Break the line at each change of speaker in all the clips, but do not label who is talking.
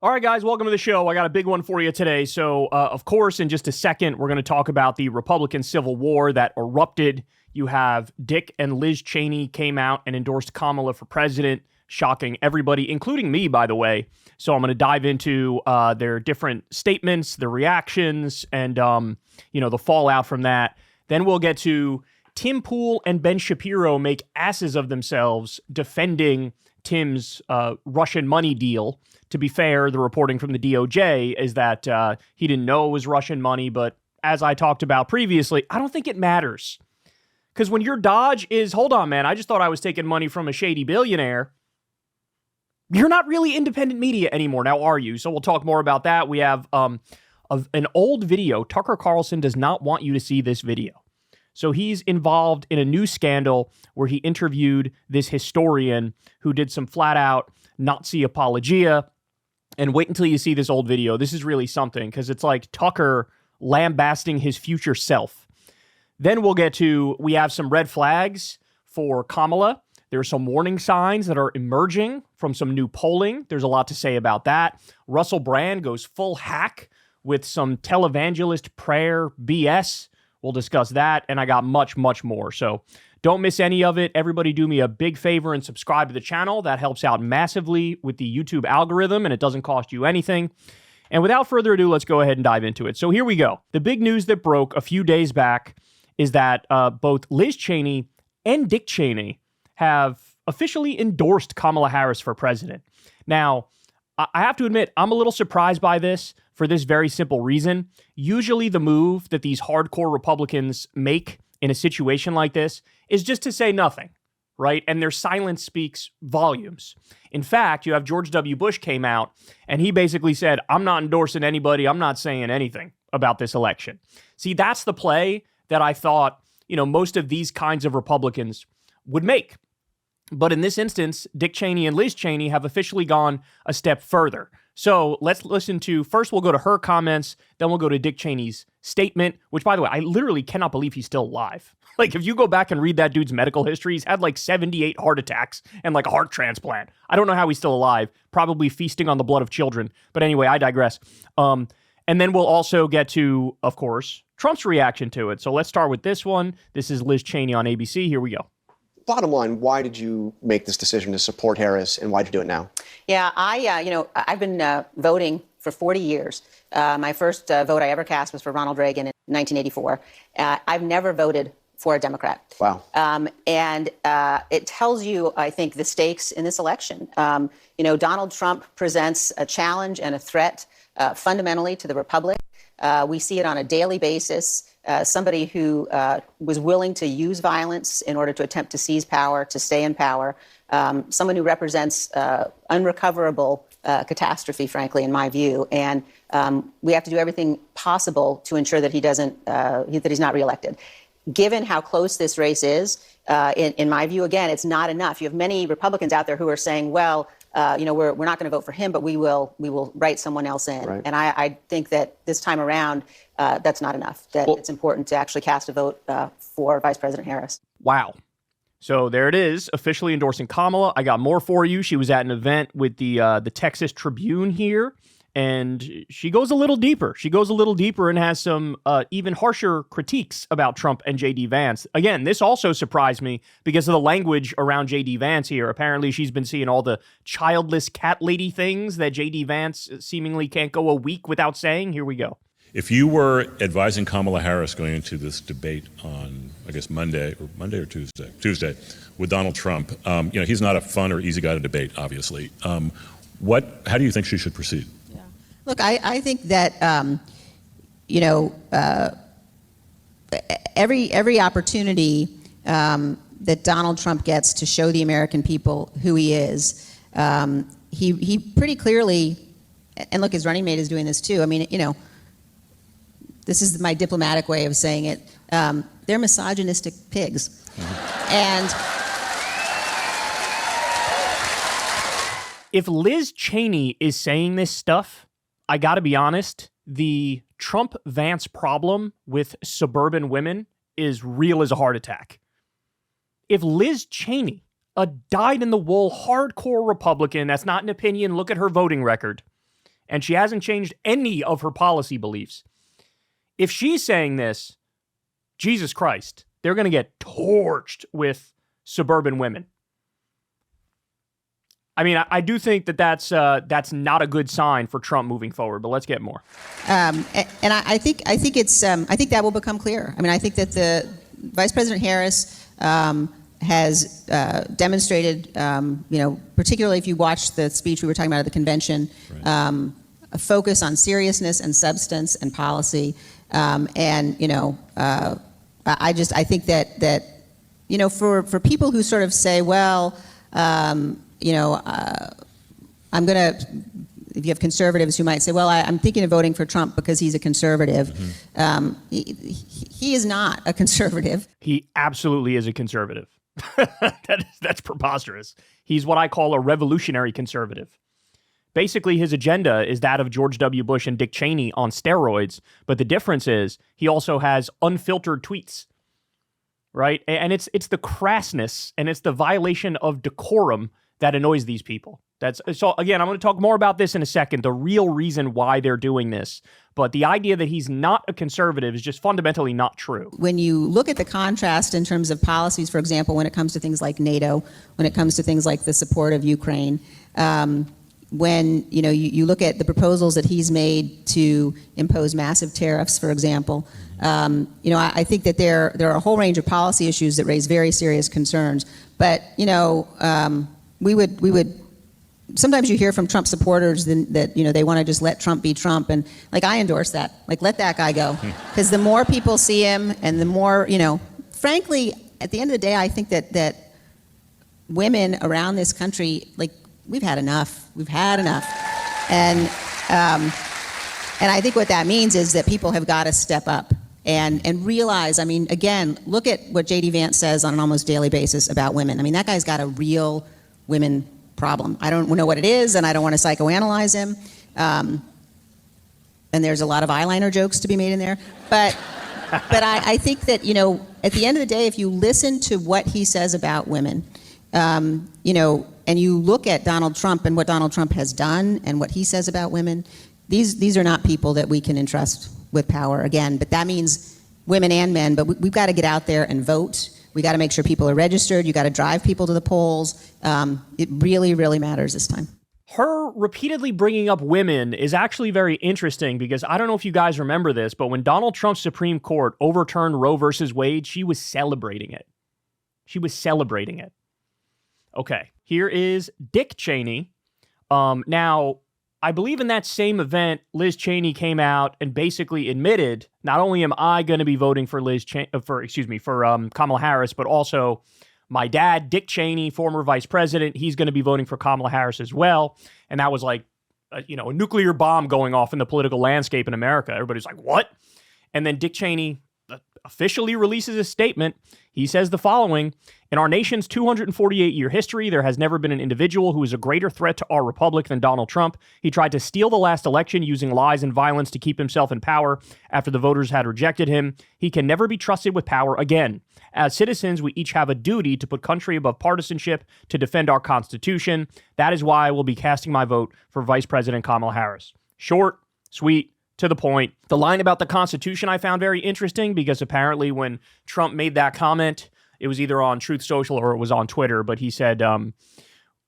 All right, guys, welcome to the show. I got a big one for you today. So, of course, in just a second, we're going to talk about the Republican Civil War that erupted. You have Dick and Liz Cheney came out and endorsed Kamala for president, shocking everybody, including me, by the way. So I'm going to dive into their different statements, their reactions, and, the fallout from that. Then we'll get to Tim Pool and Ben Shapiro make asses of themselves defending Tim's Russian money deal. To be fair, the reporting from the DOJ is that he didn't know it was Russian money, but as I talked about previously, I don't think it matters. Because when your dodge is, hold on, man, I just thought I was taking money from a shady billionaire, you're not really independent media anymore, now are you? So we'll talk more about that. We have an old video. Tucker Carlson does not want you to see this video. So he's involved in a news scandal where he interviewed this historian who did some flat-out Nazi apologia. And wait until you see this old video. This is really something because it's like Tucker lambasting his future self. Then we'll get to, we have some red flags for Kamala. There are some warning signs that are emerging from some new polling. There's a lot to say about that. Russell Brand goes full hack with some televangelist prayer BS. We'll discuss that. And I got much, much more. So don't miss any of it. Everybody do me a big favor and subscribe to the channel. That helps out massively with the YouTube algorithm, and it doesn't cost you anything. And without further ado, let's go ahead and dive into it. So here we go. The big news that broke a few days back is that both Liz Cheney and Dick Cheney have officially endorsed Kamala Harris for president. Now, I have to admit, I'm a little surprised by this for this very simple reason. Usually the move that these hardcore Republicans make in a situation like this is just to say nothing, right? And their silence speaks volumes. In fact, you have George W. Bush came out and he basically said, I'm not endorsing anybody. I'm not saying anything about this election. See, that's the play that I thought, most of these kinds of Republicans would make. But in this instance, Dick Cheney and Liz Cheney have officially gone a step further. So let's listen to, first we'll go to her comments, then we'll go to Dick Cheney's statement, which, by the way, I literally cannot believe he's still alive. Like, if you go back and read that dude's medical history, he's had like 78 heart attacks and like a heart transplant. I don't know how he's still alive, probably feasting on the blood of children. But anyway, I digress. And then we'll also get to, of course, Trump's reaction to it. So let's start with this one. This is Liz Cheney on ABC. Here we go.
Bottom line, why did you make this decision to support Harris, and why did you do it now?
Yeah, I've been voting for 40 years. My first vote I ever cast was for Ronald Reagan in 1984. I've never voted for a Democrat.
Wow.
And it tells you, I think, the stakes in this election. Donald Trump presents a challenge and a threat fundamentally to the republic. We see it on a daily basis. Somebody who was willing to use violence in order to attempt to seize power, to stay in power. Someone who represents unrecoverable catastrophe, frankly, in my view. And we have to do everything possible to ensure that he doesn't, that he's not reelected. Given how close this race is, in my view, again, it's not enough. You have many Republicans out there who are saying, well, we're not going to vote for him, but we will write someone else in. Right. And I think that this time around, that's not enough, that it's important to actually cast a vote for Vice President Harris.
Wow. So there it is, officially endorsing Kamala. I got more for you. She was at an event with the Texas Tribune here, and she goes a little deeper. She goes a little deeper and has some even harsher critiques about Trump and J.D. Vance. Again, this also surprised me because of the language around J.D. Vance here. Apparently, she's been seeing all the childless cat lady things that J.D. Vance seemingly can't go a week without saying. Here we go.
If you were advising Kamala Harris going into this debate on, I guess, Monday or Tuesday, with Donald Trump, he's not a fun or easy guy to debate, obviously. How do you think she should proceed?
Yeah. Look, I think that, every opportunity that Donald Trump gets to show the American people who he is, he pretty clearly, and look, his running mate is doing this too. I mean, this is my diplomatic way of saying it. They're misogynistic pigs. Mm-hmm.
And if Liz Cheney is saying this stuff, I got to be honest, the Trump-Vance problem with suburban women is real as a heart attack. If Liz Cheney, a dyed-in-the-wool, hardcore Republican, that's not an opinion, look at her voting record, and she hasn't changed any of her policy beliefs. If she's saying this, Jesus Christ, they're going to get torched with suburban women. I mean, I do think that that's not a good sign for Trump moving forward. But let's get more.
And I think that will become clear. I mean, I think that the Vice President Harris has demonstrated, particularly if you watch the speech we were talking about at the convention, right. A focus on seriousness and substance and policy. I think that for people who sort of say, well, I'm going to, if you have conservatives who might say, well, I'm thinking of voting for Trump because he's a conservative. Mm-hmm. He is not a conservative.
He absolutely is a conservative. That's preposterous. He's what I call a revolutionary conservative. Basically, his agenda is that of George W. Bush and Dick Cheney on steroids, but the difference is he also has unfiltered tweets, right? And it's the crassness and it's the violation of decorum that annoys these people. So again, I'm going to talk more about this in a second, the real reason why they're doing this. But the idea that he's not a conservative is just fundamentally not true.
When you look at the contrast in terms of policies, for example, when it comes to things like NATO, when it comes to things like the support of Ukraine, when you look at the proposals that he's made to impose massive tariffs, for example, I think that there are a whole range of policy issues that raise very serious concerns. But we would sometimes you hear from Trump supporters that they want to just let Trump be Trump, and like I endorse that. Like, let that guy go, because the more people see him, and the more frankly, at the end of the day, I think that women around this country, like, we've had enough. We've had enough, and I think what that means is that people have got to step up and realize. I mean, again, look at what J.D. Vance says on an almost daily basis about women. I mean, that guy's got a real women problem. I don't know what it is, and I don't want to psychoanalyze him. And there's a lot of eyeliner jokes to be made in there. But I think that, at the end of the day, if you listen to what he says about women, and you look at Donald Trump and what Donald Trump has done and what he says about women, these are not people that we can entrust with power again. But that means women and men. But we've got to get out there and vote. We got to make sure people are registered. You got to drive people to the polls. It really, really matters this time.
Her repeatedly bringing up women is actually very interesting because I don't know if you guys remember this, but when Donald Trump's Supreme Court overturned Roe versus Wade, she was celebrating it. She was celebrating it. Okay, here is Dick Cheney. Now, I believe in that same event, Liz Cheney came out and basically admitted, not only am I going to be voting for Kamala Harris, but also my dad, Dick Cheney, former vice president, he's going to be voting for Kamala Harris as well. And that was like, a nuclear bomb going off in the political landscape in America. Everybody's like, what? And then Dick Cheney officially releases a statement. He says the following: in our nation's 248-year history, there has never been an individual who is a greater threat to our republic than Donald Trump. He tried to steal the last election using lies and violence to keep himself in power after the voters had rejected him. He can never be trusted with power again. As citizens, we each have a duty to put country above partisanship, to defend our Constitution. That is why I will be casting my vote for Vice President Kamala Harris. Short, sweet, to the point. The line about the Constitution I found very interesting because apparently when Trump made that comment, it was either on Truth Social or it was on Twitter, but he said, we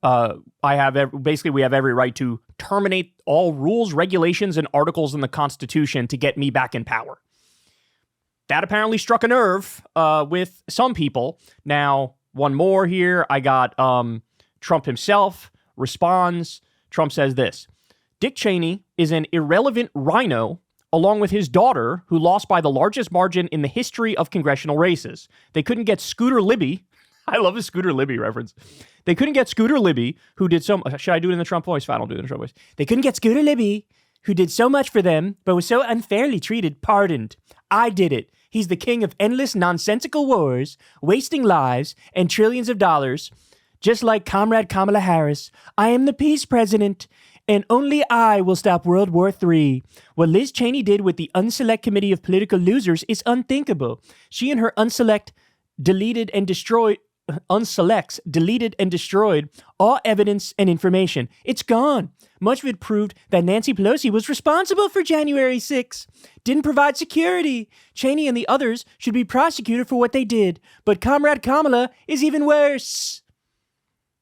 have every right to terminate all rules, regulations, and articles in the Constitution to get me back in power. That apparently struck a nerve with some people. Now, one more here. I got Trump himself responds. Trump says this: Dick Cheney is an irrelevant rhino, along with his daughter, who lost by the largest margin in the history of congressional races. They couldn't get Scooter Libby. I love the Scooter Libby reference. They couldn't get Scooter Libby, who did so... Should I do it in the Trump voice? Fine, I'll do it in the Trump voice. They couldn't get Scooter Libby, who did so much for them, but was so unfairly treated, pardoned. I did it. He's the king of endless nonsensical wars, wasting lives and trillions of dollars. Just like Comrade Kamala Harris, I am the peace president, and only I will stop World War III. What Liz Cheney did with the Unselect Committee of Political Losers is unthinkable. She and her Unselect deleted and destroyed unselects, deleted, and destroyed all evidence and information. It's gone. Much of it proved that Nancy Pelosi was responsible for January 6th, didn't provide security. Cheney and the others should be prosecuted for what they did. But Comrade Kamala is even worse.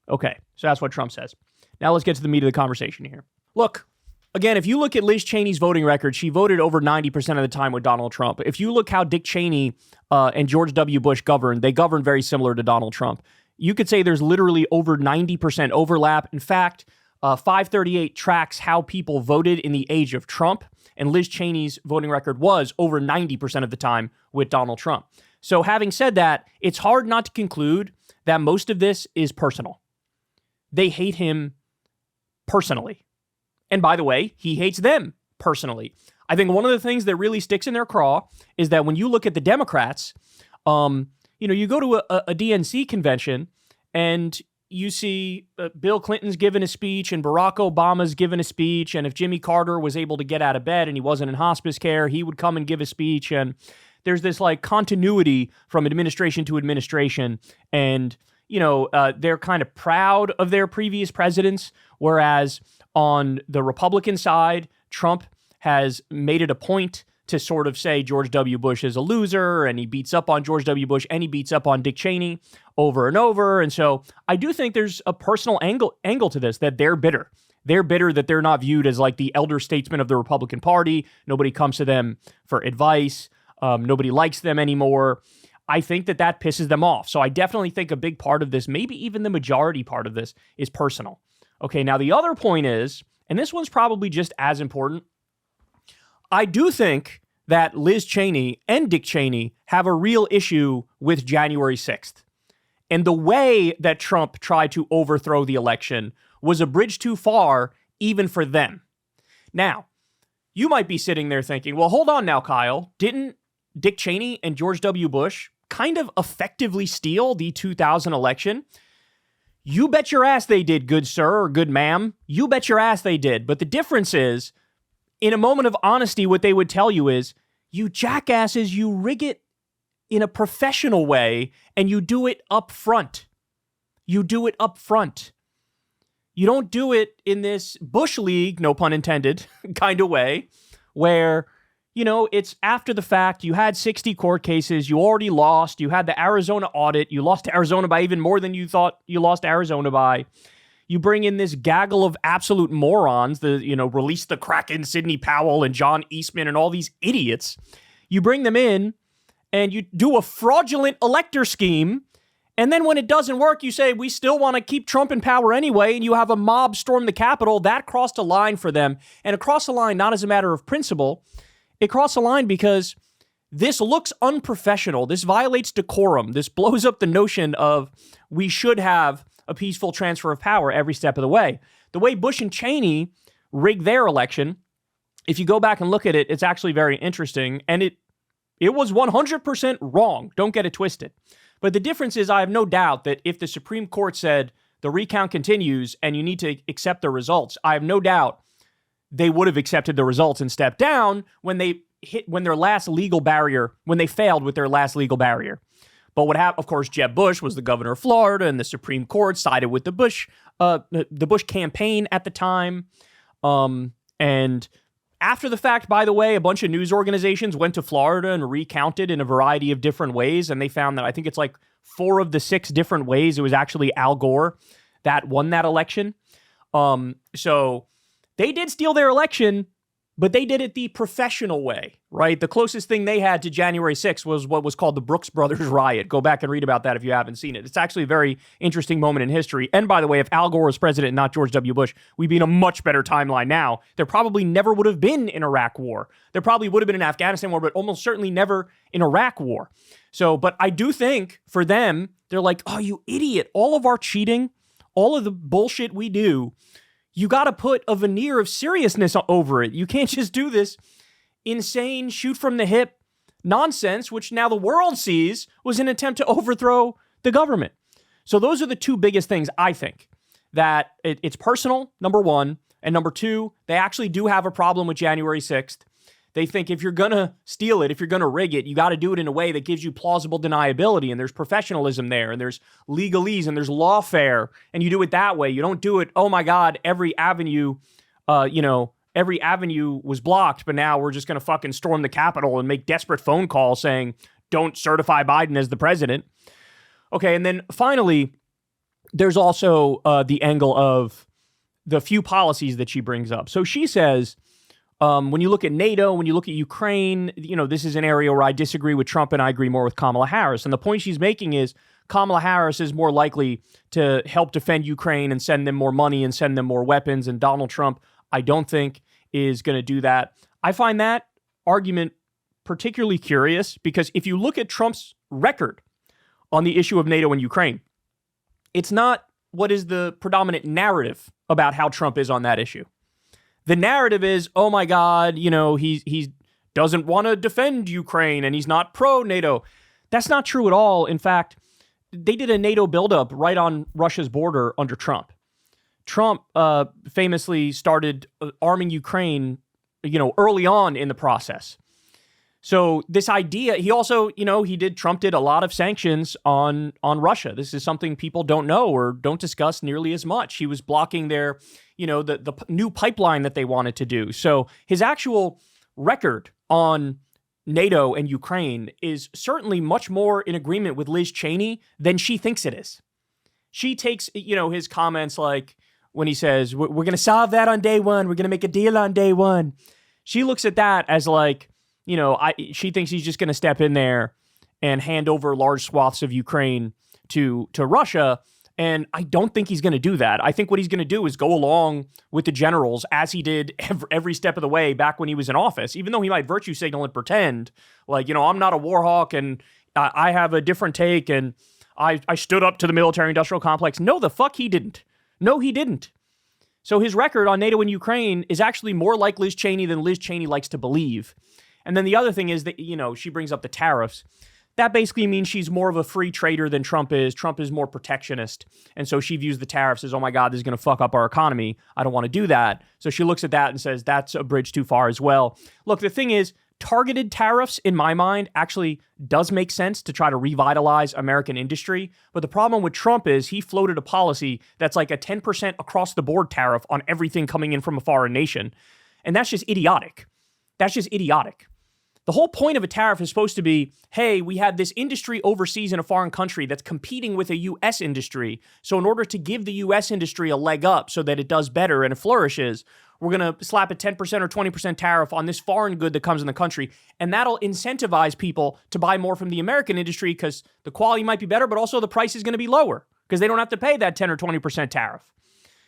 Okay, so that's what Trump says. Now let's get to the meat of the conversation here. Look, again, if you look at Liz Cheney's voting record, she voted over 90% of the time with Donald Trump. If you look how Dick Cheney and George W. Bush governed, they governed very similar to Donald Trump. You could say there's literally over 90% overlap. In fact, 538 tracks how people voted in the age of Trump, and Liz Cheney's voting record was over 90% of the time with Donald Trump. So having said that, it's hard not to conclude that most of this is personal. They hate him personally. And by the way, he hates them personally. I think one of the things that really sticks in their craw is that when you look at the Democrats, you go to a DNC convention and you see Bill Clinton's given a speech and Barack Obama's given a speech. And if Jimmy Carter was able to get out of bed and he wasn't in hospice care, he would come and give a speech. And there's this like continuity from administration to administration. And, they're kind of proud of their previous presidents, whereas on the Republican side, Trump has made it a point to sort of say George W. Bush is a loser, and he beats up on George W. Bush, and he beats up on Dick Cheney over and over. And so I do think there's a personal angle to this, that they're bitter. They're bitter that they're not viewed as like the elder statesman of the Republican Party. Nobody comes to them for advice. Nobody likes them anymore. I think that pisses them off. So I definitely think a big part of this, maybe even the majority part of this, is personal. Okay, now the other point is, and this one's probably just as important, I do think that Liz Cheney and Dick Cheney have a real issue with January 6th. And the way that Trump tried to overthrow the election was a bridge too far, even for them. Now, you might be sitting there thinking, well, hold on now, Kyle. Didn't Dick Cheney and George W. Bush kind of effectively steal the 2000 election? You bet your ass they did, good sir or good ma'am. You bet your ass they did. But the difference is, in a moment of honesty, what they would tell you is, you jackasses, you rig it in a professional way, and you do it up front. You do it up front. You don't do it in this Bush League, no pun intended, kind of way, where, it's after the fact. You had 60 court cases. You already lost. You had the Arizona audit. You lost to Arizona by even more than you thought you lost Arizona by. You bring in this gaggle of absolute morons, release the Kraken, Sidney Powell and John Eastman and all these idiots. You bring them in and you do a fraudulent elector scheme. And then when it doesn't work, you say, we still want to keep Trump in power anyway. And you have a mob storm the Capitol. That crossed a line for them. And it crossed a line not as a matter of principle. It crossed a line because this looks unprofessional. This violates decorum. This blows up the notion of we should have a peaceful transfer of power every step of the way. The way Bush and Cheney rigged their election, if you go back and look at it, it's actually very interesting. And it was 100% wrong. Don't get it twisted. But the difference is, I have no doubt that if the Supreme Court said the recount continues and you need to accept the results, I have no doubt they would have accepted the results and stepped down when they failed with their last legal barrier. But what happened, of course, Jeb Bush was the governor of Florida, and the Supreme Court sided with the Bush campaign at the time. And after the fact, by the way, a bunch of news organizations went to Florida and recounted in a variety of different ways, and they found that I think it's like 4 of the 6 different ways it was actually Al Gore that won that election. So they did steal their election, but they did it the professional way, right? The closest thing they had to January 6th was what was called the Brooks Brothers riot. Go back and read about that if you haven't seen it. It's actually a very interesting moment in history. And by the way, if Al Gore was president and not George W. Bush, we'd be in a much better timeline now. There probably never would have been an Iraq war. There probably would have been an Afghanistan war, but almost certainly never an Iraq war. So, but I do think for them, they're like, oh, you idiot. All of our cheating, all of the bullshit we do, you got to put a veneer of seriousness over it. You can't just do this insane, shoot from the hip nonsense, which now the world sees was an attempt to overthrow the government. So those are the 2 biggest things, I think, that it's personal, number 1, and number 2, they actually do have a problem with January 6th. They think if you're going to steal it, if you're going to rig it, you got to do it in a way that gives you plausible deniability, and there's professionalism there, and there's legalese, and there's lawfare, and you do it that way. You don't do it, oh my God, every avenue, every avenue was blocked, but now we're just going to fucking storm the Capitol and make desperate phone calls saying, don't certify Biden as the president. Okay, and then finally, there's also the angle of the few policies that she brings up. So she says, when you look at NATO, when you look at Ukraine, this is an area where I disagree with Trump and I agree more with Kamala Harris. And the point she's making is Kamala Harris is more likely to help defend Ukraine and send them more money and send them more weapons. And Donald Trump, I don't think, is going to do that. I find that argument particularly curious because if you look at Trump's record on the issue of NATO and Ukraine, it's not what is the predominant narrative about how Trump is on that issue. The narrative is, oh my God, he doesn't want to defend Ukraine and he's not pro-NATO. That's not true at all. In fact, they did a NATO buildup right on Russia's border under Trump. Trump famously started arming Ukraine, early on in the process. So this idea, he also, Trump did a lot of sanctions on Russia. This is something people don't know or don't discuss nearly as much. He was blocking their, the new pipeline that they wanted to do. So his actual record on NATO and Ukraine is certainly much more in agreement with Liz Cheney than she thinks it is. She takes, his comments like when he says, we're going to solve that on day one. We're going to make a deal on day one. She looks at that as like, she thinks he's just going to step in there and hand over large swaths of Ukraine to Russia. And I don't think he's going to do that. I think what he's going to do is go along with the generals as he did every step of the way back when he was in office, even though he might virtue signal and pretend like, I'm not a war hawk and I have a different take and I stood up to the military industrial complex. No, the fuck he didn't. No, he didn't. So his record on NATO and Ukraine is actually more like Liz Cheney than Liz Cheney likes to believe. And then the other thing is that, she brings up the tariffs. That basically means she's more of a free trader than Trump is. Trump is more protectionist. And so she views the tariffs as, oh my God, this is going to fuck up our economy. I don't want to do that. So she looks at that and says, that's a bridge too far as well. Look, the thing is, targeted tariffs, in my mind, actually does make sense to try to revitalize American industry. But the problem with Trump is he floated a policy that's like a 10% across the board tariff on everything coming in from a foreign nation. And that's just idiotic. That's just idiotic. The whole point of a tariff is supposed to be, hey, we have this industry overseas in a foreign country that's competing with a U.S. industry. So in order to give the U.S. industry a leg up so that it does better and it flourishes, we're going to slap a 10% or 20% tariff on this foreign good that comes in the country. And that'll incentivize people to buy more from the American industry because the quality might be better, but also the price is going to be lower because they don't have to pay that 10 or 20% tariff.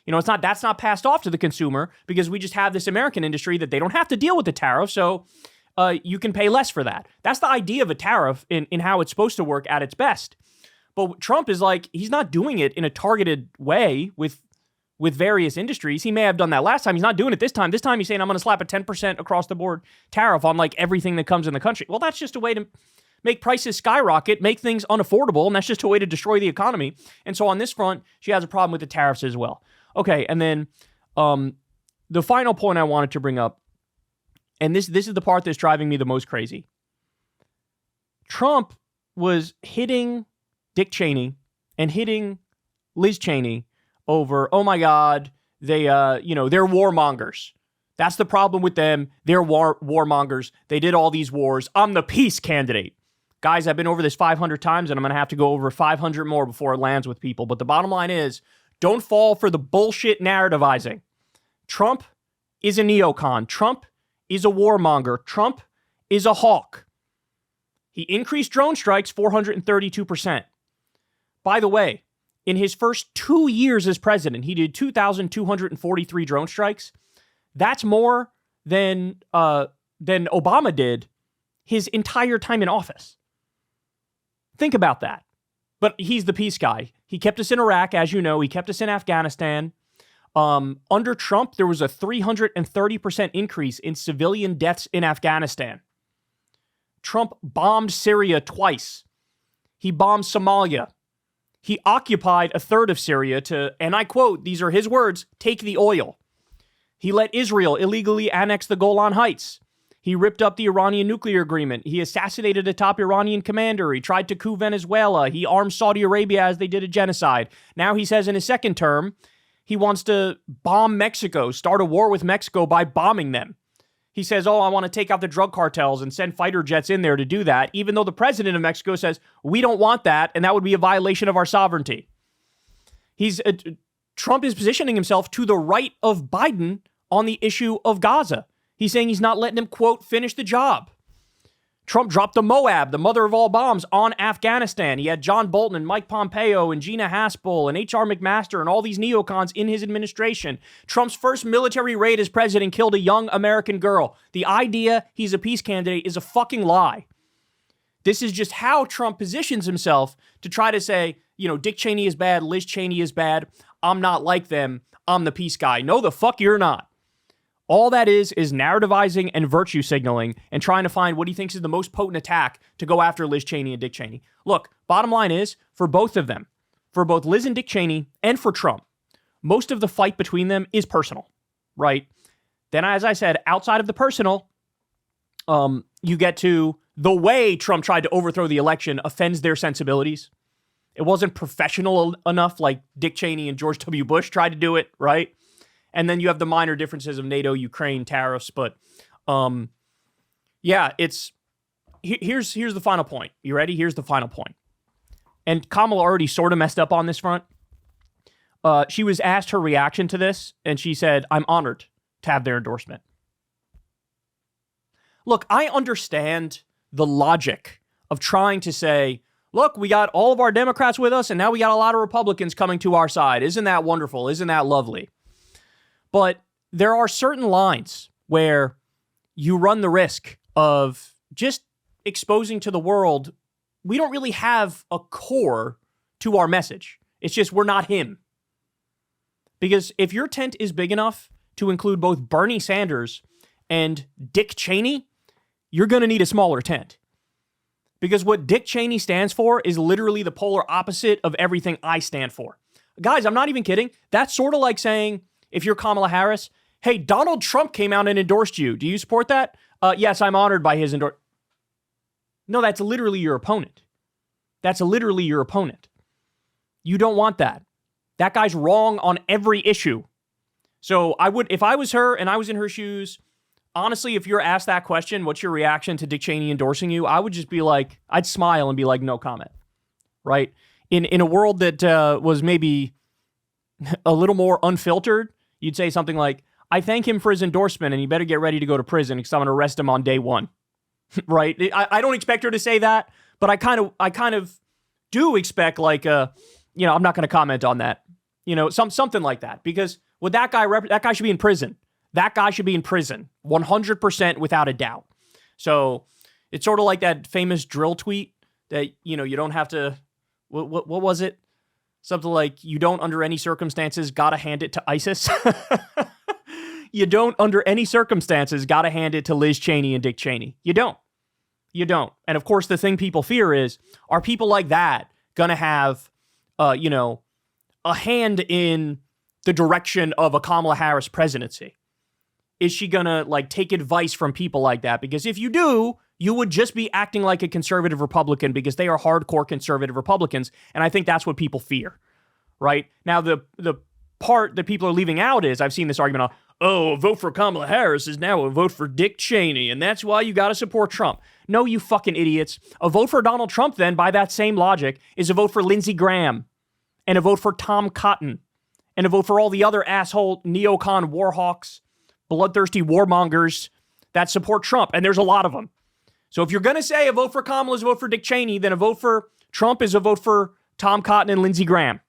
That's not passed off to the consumer because we just have this American industry that they don't have to deal with the tariff. So you can pay less for that. That's the idea of a tariff in how it's supposed to work at its best. But Trump is like, he's not doing it in a targeted way with various industries. He may have done that last time. He's not doing it this time. This time he's saying, I'm going to slap a 10% across the board tariff on like everything that comes in the country. Well, that's just a way to make prices skyrocket, make things unaffordable, and that's just a way to destroy the economy. And so on this front, she has a problem with the tariffs as well. Okay, and then the final point I wanted to bring up, and this is the part that's driving me the most crazy. Trump was hitting Dick Cheney and hitting Liz Cheney over, oh my God, they're warmongers. That's the problem with them. They're warmongers. They did all these wars. I'm the peace candidate. Guys, I've been over this 500 times and I'm going to have to go over 500 more before it lands with people. But the bottom line is, don't fall for the bullshit narrativizing. Trump is a neocon. Trump is a warmonger. Trump is a hawk. He increased drone strikes 432%. By the way, in his first 2 years as president, he did 2,243 drone strikes. That's more than Obama did his entire time in office. Think about that. But he's the peace guy. He kept us in Iraq, as you know. He kept us in Afghanistan. Under Trump, there was a 330% increase in civilian deaths in Afghanistan. Trump bombed Syria twice. He bombed Somalia. He occupied a third of Syria to, and I quote, these are his words, take the oil. He let Israel illegally annex the Golan Heights. He ripped up the Iranian nuclear agreement. He assassinated a top Iranian commander. He tried to coup Venezuela. He armed Saudi Arabia as they did a genocide. Now he says in his second term, he wants to bomb Mexico, start a war with Mexico by bombing them. He says, I want to take out the drug cartels and send fighter jets in there to do that, even though the president of Mexico says, we don't want that, and that would be a violation of our sovereignty. Trump is positioning himself to the right of Biden on the issue of Gaza. He's saying he's not letting him, quote, finish the job. Trump dropped the Moab, the mother of all bombs, on Afghanistan. He had John Bolton and Mike Pompeo and Gina Haspel and H.R. McMaster and all these neocons in his administration. Trump's first military raid as president killed a young American girl. The idea he's a peace candidate is a fucking lie. This is just how Trump positions himself to try to say, Dick Cheney is bad, Liz Cheney is bad, I'm not like them, I'm the peace guy. No, the fuck you're not. All that is narrativizing and virtue signaling and trying to find what he thinks is the most potent attack to go after Liz Cheney and Dick Cheney. Look, bottom line is, for both of them, for both Liz and Dick Cheney and for Trump, most of the fight between them is personal, right? Then, as I said, outside of the personal, you get to the way Trump tried to overthrow the election offends their sensibilities. It wasn't professional enough like Dick Cheney and George W. Bush tried to do it, right? And then you have the minor differences of NATO, Ukraine, tariffs. But here's the final point. You ready? Here's the final point. And Kamala already sort of messed up on this front. She was asked her reaction to this, and she said, I'm honored to have their endorsement. Look, I understand the logic of trying to say, look, we got all of our Democrats with us, and now we got a lot of Republicans coming to our side. Isn't that wonderful? Isn't that lovely? But there are certain lines where you run the risk of just exposing to the world, we don't really have a core to our message. It's just we're not him. Because if your tent is big enough to include both Bernie Sanders and Dick Cheney, you're going to need a smaller tent. Because what Dick Cheney stands for is literally the polar opposite of everything I stand for. Guys, I'm not even kidding. That's sort of like saying, if you're Kamala Harris, hey, Donald Trump came out and endorsed you. Do you support that? Yes, I'm honored by his endorsement. No, that's literally your opponent. That's literally your opponent. You don't want that. That guy's wrong on every issue. So I would, if I was her and I was in her shoes, honestly, if you're asked that question, what's your reaction to Dick Cheney endorsing you? I would just be like, I'd smile and be like, no comment, right? In a world that was maybe a little more unfiltered, you'd say something like, I thank him for his endorsement and he better get ready to go to prison because I'm going to arrest him on day one, right? I don't expect her to say that, but I kind of do expect like, I'm not going to comment on that, something like that, because would that guy should be in prison. That guy should be in prison 100% without a doubt. So it's sort of like that famous drill tweet that, you don't have to, what was it? Something like, you don't under any circumstances gotta hand it to ISIS. You don't under any circumstances gotta hand it to Liz Cheney and Dick Cheney. You don't. And of course, the thing people fear is, are people like that gonna have, a hand in the direction of a Kamala Harris presidency? Is she gonna take advice from people like that? Because if you do, you would just be acting like a conservative Republican because they are hardcore conservative Republicans. And I think that's what people fear, right? Now, the part that people are leaving out is, I've seen this argument of, a vote for Kamala Harris is now a vote for Dick Cheney, and that's why you got to support Trump. No, you fucking idiots. A vote for Donald Trump, then, by that same logic, is a vote for Lindsey Graham, and a vote for Tom Cotton, and a vote for all the other asshole neocon warhawks, bloodthirsty warmongers that support Trump, and there's a lot of them. So if you're going to say a vote for Kamala is a vote for Dick Cheney, then a vote for Trump is a vote for Tom Cotton and Lindsey Graham.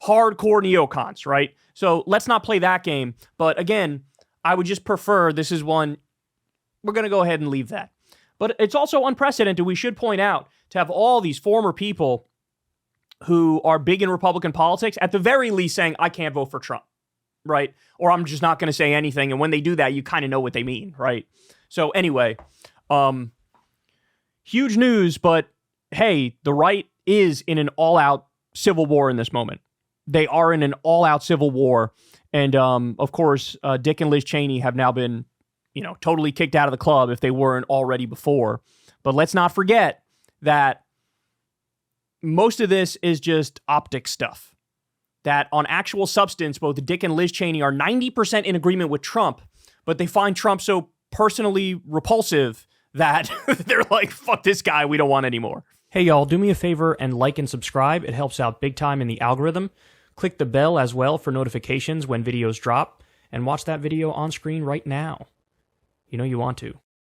Hardcore neocons, right? So let's not play that game. But again, I would just prefer, this is one, we're going to go ahead and leave that. But it's also unprecedented, we should point out, to have all these former people who are big in Republican politics, at the very least saying, I can't vote for Trump, right? Or I'm just not going to say anything. And when they do that, you kind of know what they mean, right? So anyway, huge news, but hey, the right is in an all-out civil war in this moment. They are in an all-out civil war. And of course, Dick and Liz Cheney have now been totally kicked out of the club if they weren't already before. But let's not forget that most of this is just optic stuff. That on actual substance, both Dick and Liz Cheney are 90% in agreement with Trump, but they find Trump so personally repulsive that they're like, fuck this guy, we don't want anymore. Hey y'all, do me a favor and like and subscribe. It helps out big time in the algorithm. Click the bell as well for notifications when videos drop, and watch that video on screen right now. You know you want to.